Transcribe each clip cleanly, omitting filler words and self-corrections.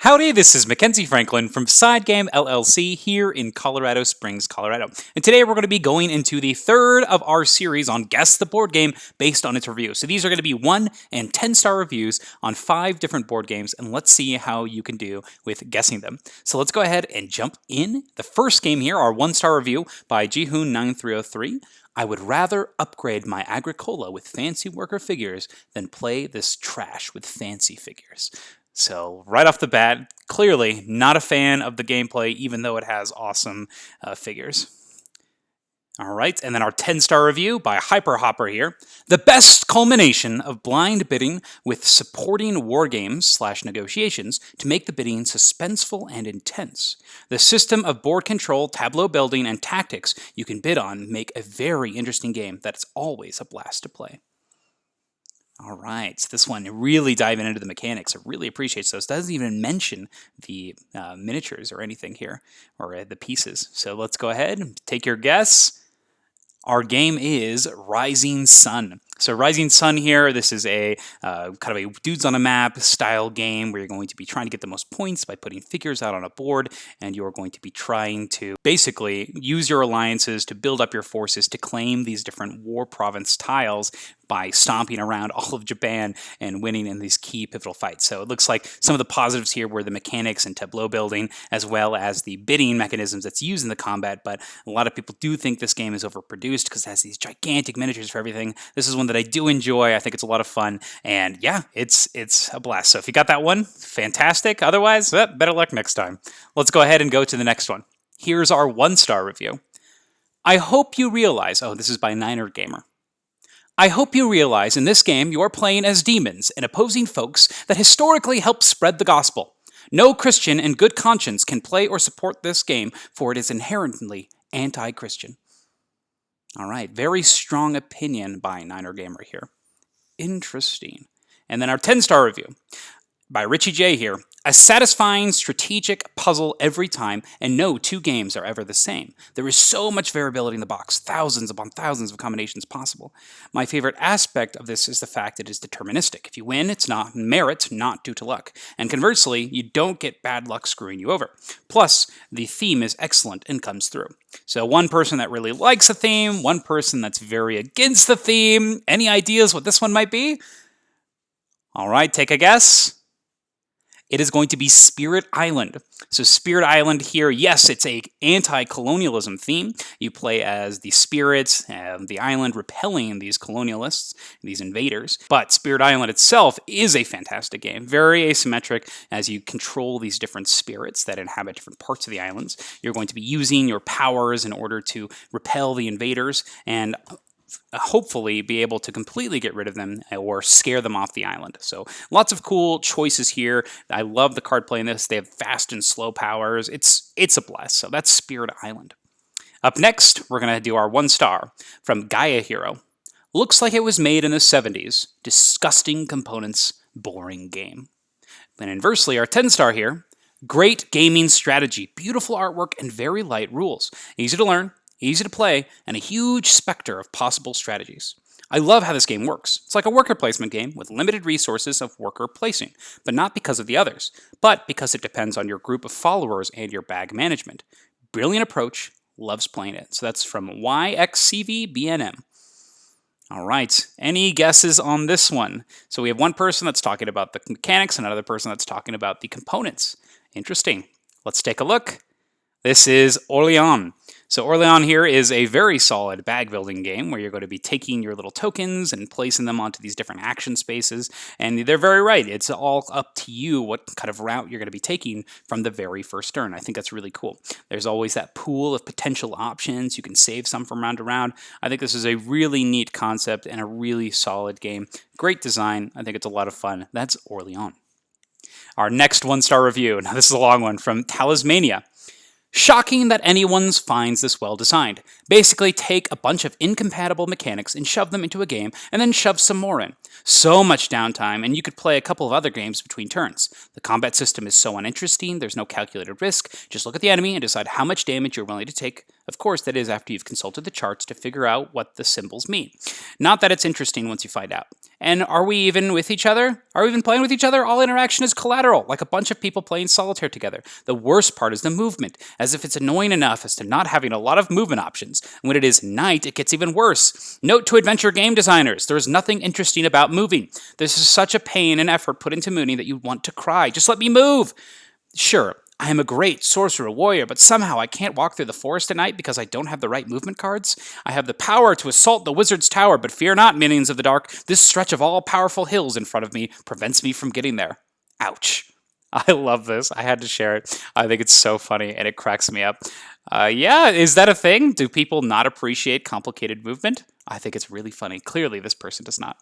Howdy, this is Mackenzie Franklin from SideGame LLC here in Colorado Springs, Colorado. And today we're going to be going into the third of our series on Guess the Board Game based on its review. So these are going to be 1 and 10-star reviews on 5 different board games, and let's see how you can do with guessing them. So let's go ahead and jump in. The first game here, our 1-star review by Jihoon9303. I would rather upgrade my Agricola with fancy worker figures than play this trash with fancy figures. So right off the bat, clearly not a fan of the gameplay, even though it has awesome figures. All right, and then our 10-star review by Hyper Hopper here. The best culmination of blind bidding with supporting war games / negotiations to make the bidding suspenseful and intense. The system of board control, tableau building, and tactics you can bid on make a very interesting game that's always a blast to play. All right, so this one really diving into the mechanics. It really appreciates those. Doesn't even mention the miniatures or anything here, or the pieces. So let's go ahead and take your guess. Our game is Rising Sun. So Rising Sun here, this is a kind of a dudes on a map style game where you're going to be trying to get the most points by putting figures out on a board, and you're going to be trying to basically use your alliances to build up your forces to claim these different war province tiles by stomping around all of Japan and winning in these key pivotal fights. So it looks like some of the positives here were the mechanics and tableau building, as well as the bidding mechanisms that's used in the combat, but a lot of people do think this game is overproduced because it has these gigantic miniatures for everything. This is one that I do enjoy. I think it's a lot of fun, and yeah, it's a blast. So if you got that one, fantastic. Otherwise, better luck next time. Let's go ahead and go to the next one. Here's our 1-star review. I hope you realize, this is by Niner Gamer. I hope you realize in this game you are playing as demons and opposing folks that historically help spread the gospel. No Christian in good conscience can play or support this game, for it is inherently anti-Christian. All right, very strong opinion by Niner Gamer here. Interesting. And then our 10-star review by Richie J here. A satisfying strategic puzzle every time, and no 2 games are ever the same. There is so much variability in the box, thousands upon thousands of combinations possible. My favorite aspect of this is the fact that it is deterministic. If you win, it's not merit, not due to luck. And conversely, you don't get bad luck screwing you over. Plus, the theme is excellent and comes through. So one person that really likes a theme, one person that's very against the theme. Any ideas what this one might be? All right, take a guess. It is going to be Spirit Island. So Spirit Island here, yes, it's a anti-colonialism theme. You play as the spirits and the island repelling these colonialists, these invaders. But Spirit Island itself is a fantastic game. Very asymmetric as you control these different spirits that inhabit different parts of the islands. You're going to be using your powers in order to repel the invaders and hopefully be able to completely get rid of them or scare them off the island. So lots of cool choices here. I love the card play in this. They have fast and slow powers. It's a blast. So that's Spirit Island. Up next, we're going to do our 1-star from Gaia Hero. Looks like it was made in the 70s. Disgusting components, boring game. And inversely, our 10-star here. Great gaming strategy, beautiful artwork, and very light rules. Easy to learn, easy to play, and a huge specter of possible strategies. I love how this game works. It's like a worker placement game with limited resources of worker placing, but not because of the others, but because it depends on your group of followers and your bag management. Brilliant approach, loves playing it. So that's from YXCVBNM. All right, any guesses on this one? So we have one person that's talking about the mechanics and another person that's talking about the components. Interesting. Let's take a look. This is Orleans. So Orleans here is a very solid bag building game where you're going to be taking your little tokens and placing them onto these different action spaces. And they're very right. It's all up to you what kind of route you're going to be taking from the very first turn. I think that's really cool. There's always that pool of potential options. You can save some from round to round. I think this is a really neat concept and a really solid game. Great design. I think it's a lot of fun. That's Orleans. Our next 1-star review. Now this is a long one from Talismania. Shocking that anyone finds this well designed. Basically take a bunch of incompatible mechanics and shove them into a game, and then shove some more in. So much downtime, and you could play a couple of other games between turns. The combat system is so uninteresting, there's no calculated risk. Just look at the enemy and decide how much damage you're willing to take Of course, that is after you've consulted the charts to figure out what the symbols mean. Not that it's interesting once you find out. And are we even with each other? Are we even playing with each other? All interaction is collateral, like a bunch of people playing solitaire together. The worst part is the movement, as if it's annoying enough as to not having a lot of movement options. When it is night, it gets even worse. Note to adventure game designers, there is nothing interesting about moving. This is such a pain and effort put into mooning that you want to cry. Just let me move! Sure, I am a great sorcerer warrior, but somehow I can't walk through the forest at night because I don't have the right movement cards. I have the power to assault the wizard's tower, but fear not, minions of the dark. This stretch of all-powerful hills in front of me prevents me from getting there. Ouch. I love this. I had to share it. I think it's so funny, and it cracks me up. Yeah, is that a thing? Do people not appreciate complicated movement? I think it's really funny. Clearly, this person does not.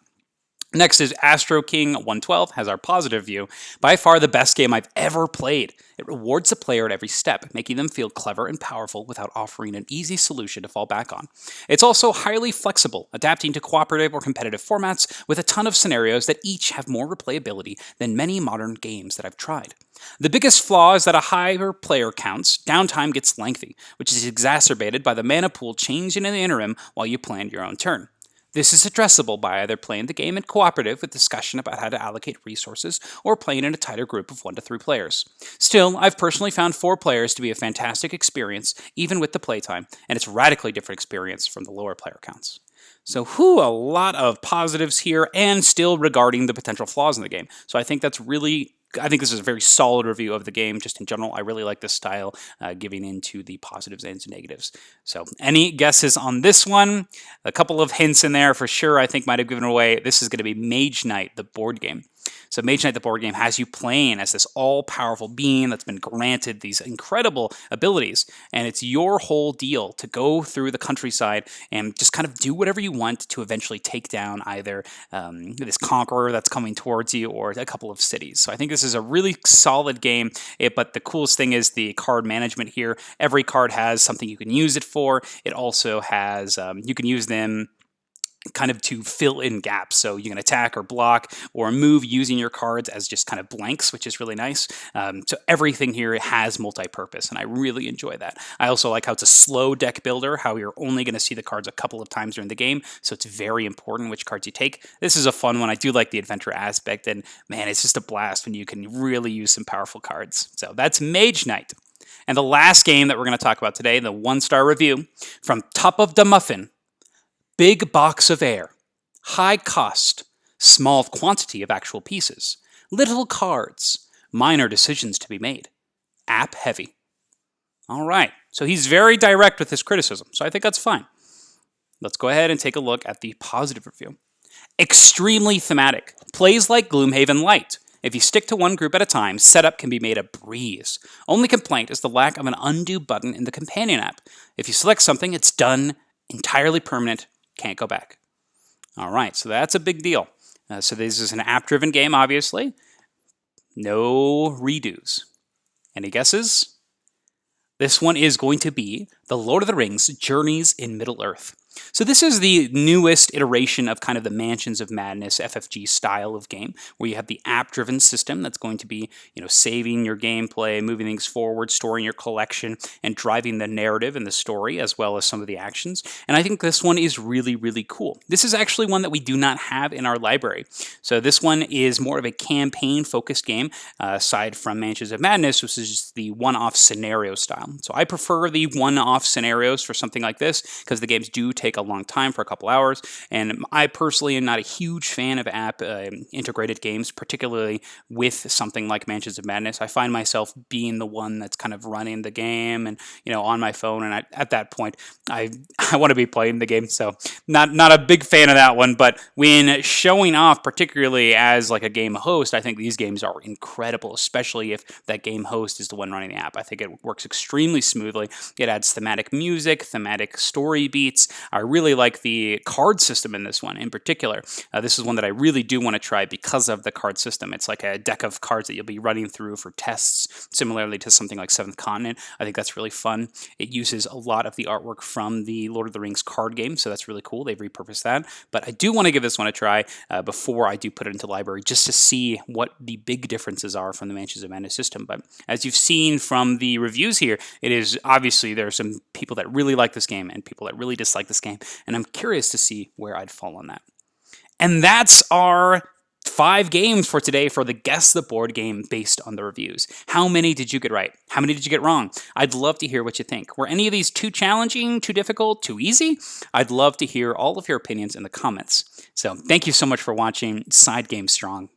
Next is Astro King 112, has our positive view. By far the best game I've ever played. It rewards the player at every step, making them feel clever and powerful without offering an easy solution to fall back on. It's also highly flexible, adapting to cooperative or competitive formats with a ton of scenarios that each have more replayability than many modern games that I've tried. The biggest flaw is that a higher player counts, downtime gets lengthy, which is exacerbated by the mana pool changing in the interim while you plan your own turn. This is addressable by either playing the game in cooperative with discussion about how to allocate resources or playing in a tighter group of 1 to 3 players. Still, I've personally found 4 players to be a fantastic experience, even with the playtime, and it's a radically different experience from the lower player counts. So, a lot of positives here, and still regarding the potential flaws in the game. So I think this is a very solid review of the game, just in general. I really like this style, giving into the positives and negatives. So, any guesses on this one? A couple of hints in there for sure, I think might have given away. This is going to be Mage Knight, the board game. So Mage Knight, the board game, has you playing as this all-powerful being that's been granted these incredible abilities, and it's your whole deal to go through the countryside and just kind of do whatever you want to eventually take down either this conqueror that's coming towards you or a couple of cities. So I think this is a really solid game, but the coolest thing is the card management here. Every card has something you can use it for. It also has, you can use them kind of to fill in gaps. So you can attack or block or move using your cards as just kind of blanks, which is really nice. So everything here has multi-purpose, and I really enjoy that. I also like how it's a slow deck builder, how you're only going to see the cards a couple of times during the game, so it's very important which cards you take. This is a fun one. I do like the adventure aspect, and man, it's just a blast when you can really use some powerful cards. So that's Mage Knight. And the last game that we're going to talk about today, the 1-star review from Top of the Muffin. Big box of air, high cost, small quantity of actual pieces, little cards, minor decisions to be made, app heavy. All right, so he's very direct with his criticism, so I think that's fine. Let's go ahead and take a look at the positive review. Extremely thematic, plays like Gloomhaven Light. If you stick to one group at a time, setup can be made a breeze. Only complaint is the lack of an undo button in the companion app. If you select something, it's done, entirely permanent, can't go back. All right, so that's a big deal. So this is an app-driven game, obviously. No redos. Any guesses? This one is going to be The Lord of the Rings Journeys in Middle-earth. So this is the newest iteration of kind of the Mansions of Madness FFG style of game, where you have the app-driven system that's going to be, saving your gameplay, moving things forward, storing your collection, and driving the narrative and the story, as well as some of the actions. And I think this one is really, really cool. This is actually one that we do not have in our library. So this one is more of a campaign-focused game, aside from Mansions of Madness, which is just the one-off scenario style. So I prefer the one-off scenarios for something like this, because the games do take a long time for a couple hours, and I personally am not a huge fan of app integrated games, particularly with something like Mansions of Madness. I find myself being the one that's kind of running the game and on my phone, and at that point I want to be playing the game, so not a big fan of that one. But when showing off, particularly as like a game host, I think these games are incredible, especially if that game host is the one running the app. I think it works extremely smoothly. It adds thematic music, thematic story beats. I really like the card system in this one in particular. This is one that I really do want to try because of the card system. It's like a deck of cards that you'll be running through for tests, similarly to something like Seventh Continent. I think that's really fun. It uses a lot of the artwork from the Lord of the Rings card game, so that's really cool. They've repurposed that. But I do want to give this one a try before I do put it into library, just to see what the big differences are from the Mansions of Madness system. But as you've seen from the reviews here, it is obviously there are some people that really like this game and people that really dislike this game, and I'm curious to see where I'd fall on that. And that's our 5 games for today for the Guess the Board game based on the reviews. How many did you get right? How many did you get wrong? I'd love to hear what you think. Were any of these too challenging, too difficult, too easy? I'd love to hear all of your opinions in the comments. So thank you so much for watching. Side Game Strong.